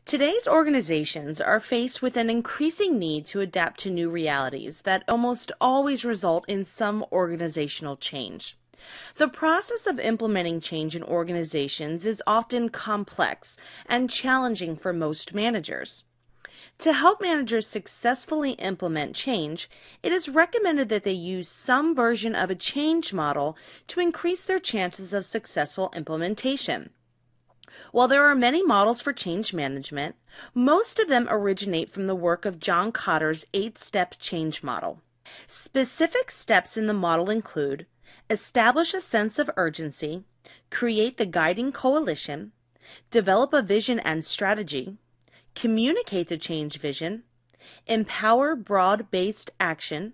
Today's organizations are faced with an increasing need to adapt to new realities that almost always result in some organizational change. The process of implementing change in organizations is often complex and challenging for most managers. To help managers successfully implement change, it is recommended that they use some version of a change model to increase their chances of successful implementation. While there are many models for change management, most of them originate from the work of John Kotter's 8-step change model. Specific steps in the model include establish a sense of urgency, create the guiding coalition, develop a vision and strategy, communicate the change vision, empower broad-based action,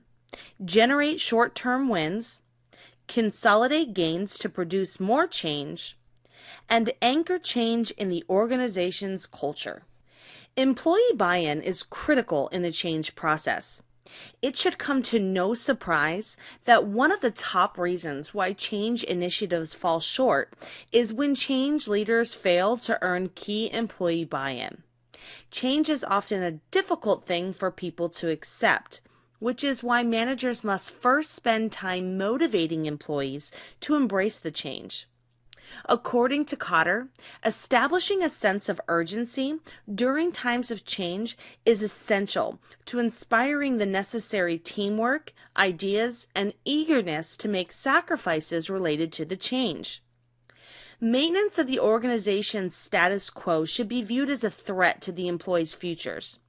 generate short-term wins, consolidate gains to produce more change, and anchor change in the organization's culture. Employee buy-in is critical in the change process. It should come to no surprise that one of the top reasons why change initiatives fall short is when change leaders fail to earn key employee buy-in. Change is often a difficult thing for people to accept, which is why managers must first spend time motivating employees to embrace the change. According to Kotter, establishing a sense of urgency during times of change is essential to inspiring the necessary teamwork, ideas, and eagerness to make sacrifices related to the change. Maintenance of the organization's status quo should be viewed as a threat to the employees' futures,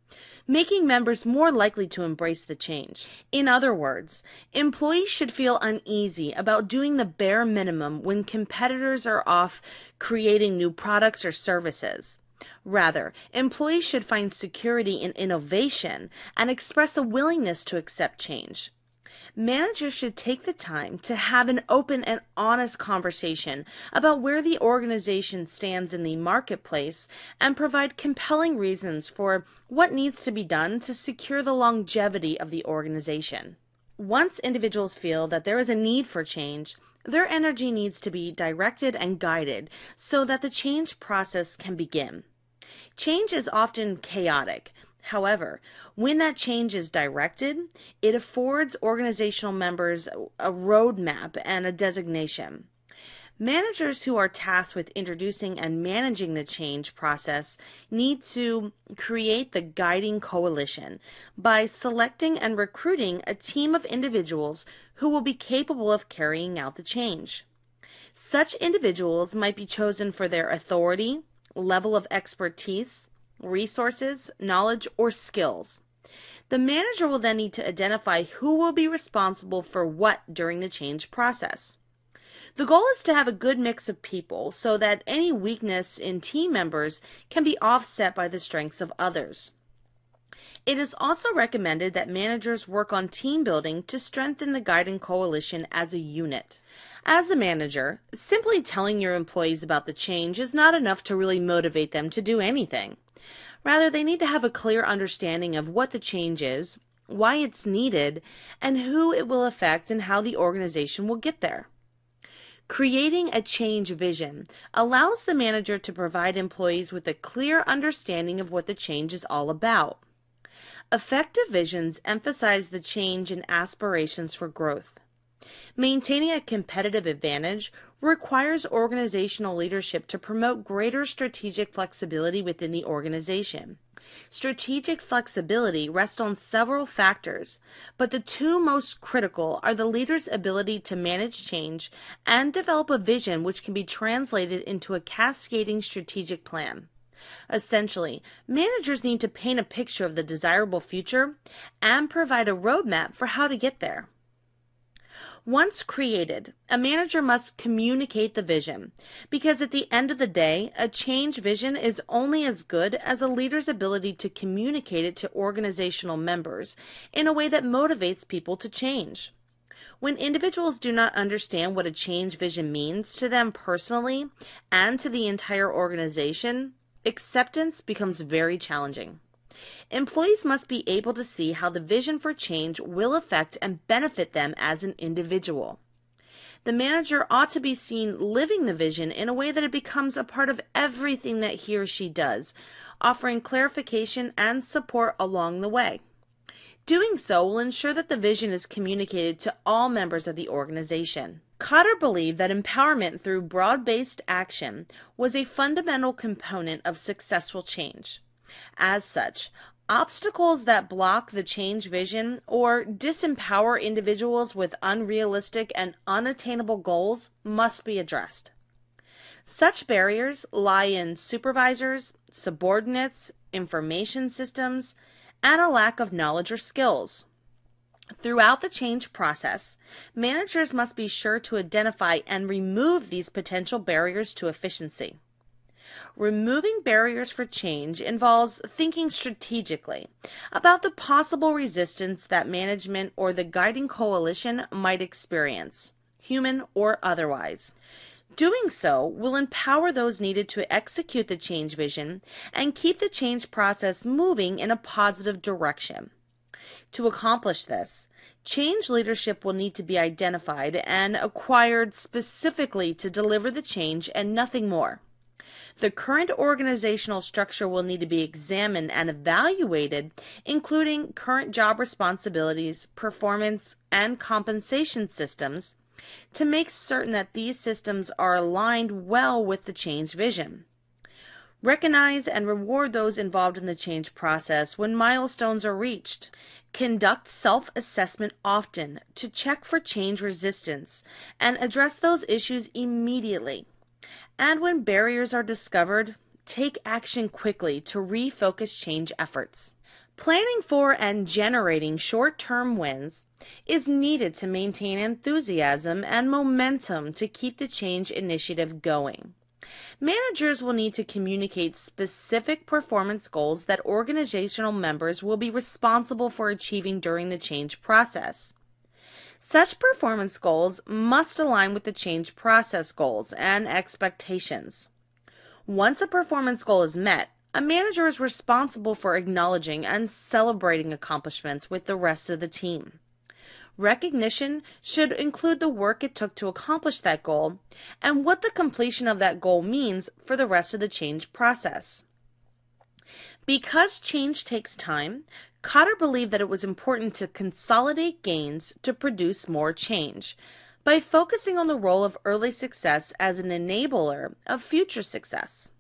making members more likely to embrace the change. In other words, employees should feel uneasy about doing the bare minimum when competitors are off creating new products or services. Rather, employees should find security in innovation and express a willingness to accept change. Managers should take the time to have an open and honest conversation about where the organization stands in the marketplace and provide compelling reasons for what needs to be done to secure the longevity of the organization. Once individuals feel that there is a need for change, their energy needs to be directed and guided so that the change process can begin. Change is often chaotic. However, when that change is directed, it affords organizational members a roadmap and a designation. Managers who are tasked with introducing and managing the change process need to create the guiding coalition by selecting and recruiting a team of individuals who will be capable of carrying out the change. Such individuals might be chosen for their authority, level of expertise, resources, knowledge, or skills. The manager will then need to identify who will be responsible for what during the change process. The goal is to have a good mix of people so that any weakness in team members can be offset by the strengths of others. It is also recommended that managers work on team building to strengthen the guiding coalition as a unit. As a manager, simply telling your employees about the change is not enough to really motivate them to do anything. Rather, they need to have a clear understanding of what the change is, why it's needed, and who it will affect and how the organization will get there. Creating a change vision allows the manager to provide employees with a clear understanding of what the change is all about. Effective visions emphasize the change and aspirations for growth. Maintaining a competitive advantage requires organizational leadership to promote greater strategic flexibility within the organization. Strategic flexibility rests on several factors, but the two most critical are the leader's ability to manage change and develop a vision which can be translated into a cascading strategic plan. Essentially, managers need to paint a picture of the desirable future and provide a roadmap for how to get there. Once created, a manager must communicate the vision, because at the end of the day, a change vision is only as good as a leader's ability to communicate it to organizational members in a way that motivates people to change. When individuals do not understand what a change vision means to them personally and to the entire organization, acceptance becomes very challenging. Employees must be able to see how the vision for change will affect and benefit them as an individual. The manager ought to be seen living the vision in a way that it becomes a part of everything that he or she does, offering clarification and support along the way. Doing so will ensure that the vision is communicated to all members of the organization. Kotter believed that empowerment through broad-based action was a fundamental component of successful change. As such, obstacles that block the change vision or disempower individuals with unrealistic and unattainable goals must be addressed. Such barriers lie in supervisors, subordinates, information systems, and a lack of knowledge or skills. Throughout the change process, managers must be sure to identify and remove these potential barriers to efficiency. Removing barriers for change involves thinking strategically about the possible resistance that management or the guiding coalition might experience, human or otherwise. Doing so will empower those needed to execute the change vision and keep the change process moving in a positive direction. To accomplish this, change leadership will need to be identified and acquired specifically to deliver the change and nothing more. The current organizational structure will need to be examined and evaluated, including current job responsibilities, performance, and compensation systems, to make certain that these systems are aligned well with the change vision. Recognize and reward those involved in the change process when milestones are reached. Conduct self-assessment often to check for change resistance and address those issues immediately. And when barriers are discovered, take action quickly to refocus change efforts. Planning for and generating short-term wins is needed to maintain enthusiasm and momentum to keep the change initiative going. Managers will need to communicate specific performance goals that organizational members will be responsible for achieving during the change process. Such performance goals must align with the change process goals and expectations. Once a performance goal is met, a manager is responsible for acknowledging and celebrating accomplishments with the rest of the team. Recognition should include the work it took to accomplish that goal and what the completion of that goal means for the rest of the change process. Because change takes time, Kotter believed that it was important to consolidate gains to produce more change by focusing on the role of early success as an enabler of future success.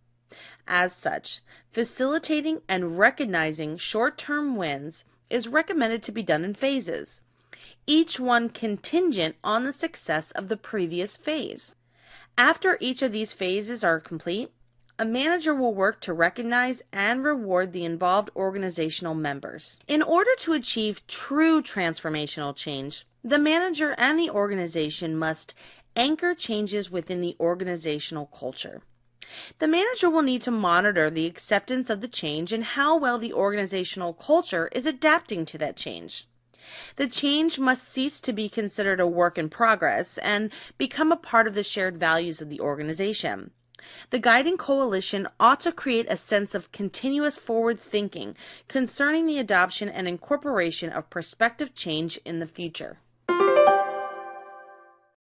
As such, facilitating and recognizing short-term wins is recommended to be done in phases, each one contingent on the success of the previous phase. After each of these phases are complete, a manager will work to recognize and reward the involved organizational members. In order to achieve true transformational change, the manager and the organization must anchor changes within the organizational culture. The manager will need to monitor the acceptance of the change and how well the organizational culture is adapting to that change. The change must cease to be considered a work in progress and become a part of the shared values of the organization. The guiding coalition ought to create a sense of continuous forward thinking concerning the adoption and incorporation of prospective change in the future.